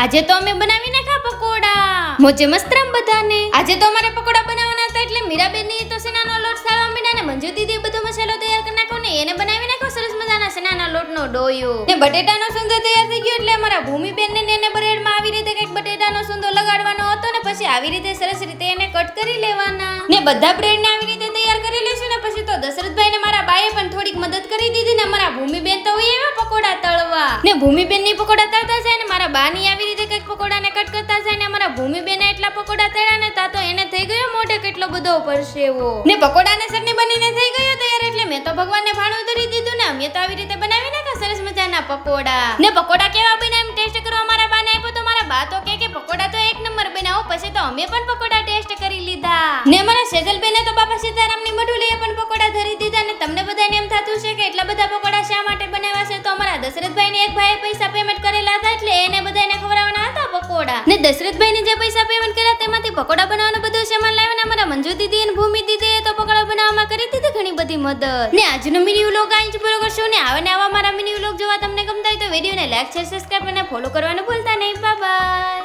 આજે તો અમે બનાવી નાખ્યા પકોડા મોજે મસ્તરામ બધાને। આજે તો અમારે પકોડા બનાવવાના હતા એટલે મીરાબેન ની તો સેનાનો લોટ સાળવા મીડા ને મંજુ દીદી બધો મસાલો તૈયાર કરી નાખ્યો ને એને બનાવી નાખ્યો સરસ મજાના સેનાના લોટનો ડોયો ને બટેટાનો સુંદર તૈયાર થઈ ગયો એટલે અમારા ભૂમિબેન ને એને બ્રેડમાં આવી રીતે કઈક બટેટાનો સુંદર લગાડવાનો હતો ને પછી આવી રીતે સરસ રીતે એને કટ કરી લેવાના ને બધા બ્રેડ ને આવી રીતે તૈયાર કરી લેશું ને પછી તો દશરથભાઈ ને મારા બાએ પણ થોડીક મદદ કરી દીધી ને અમારા ભૂમિબેન તો એવા પકોડા તળવા ને ભૂમિબેન ની પકોડા તળતા જાય ને મારા બા ની આવી રીતે કઈક પકોડાને કટ કરતા જાય ને અમારા ભૂમિબેન એટલા પકોડા તળ્યા ને તા તો એને થઈ ગયો મોઢે કેટલો બધો પરસેવો ને પકોડાને ચટણી બનીને થઈ ગયો તૈયાર એટલે મેં તો ભગવાનને ભાણું ધરી દીધું ને અમે તો આવી રીતે બનાવી નાખ્યા સરસ મજાના પકોડા ને પકોડા કેવા બન્યા એમ ટેસ્ટ કરવા મારા બાને આપ્યો તો મારા બા તો કે પકોડા તો એક નંબર બનાવો પછી તો અમે પણ પકોડા ટેસ્ટ કરી લીધા ને અમારા સેજલબેને તો બાપા સીતારામની મઢુલીએ પણ પકોડા ધરી દીધા ને તમને બધાને એમ થતું છે કે એટલા બધા પકોડા શા માટે બનાવ્યા છે તો અમારા દશરથભાઈને એક ભાઈએ પૈસા પેમેન્ટ કરેલા હતા એટલે એને બધાને ખવડાવવાના હતા પકોડા ને દશરથભાઈને જે પૈસા પેમેન્ટ કર્યા તેમાંથી પકોડા બનાવવાનો બધો સામાન લાવ્યા ને અમારા મંજુ દીદી અને ભૂમિ દીદીએ તો પકોડા બનાવવામાં કરી દીધી ઘણી બધી મદદ ને આજનો મિની વ્લોગ અહીં જ પૂરો કરશું ને આવા ને આવા મારા મિની વ્લોગ જોવા તમને ગમતા હોય તો વિડીયોને લાઈક શેર સબસ્ક્રાઇબ અને ફોલો કરવાનું ભૂલતા નહીં। Bye bye.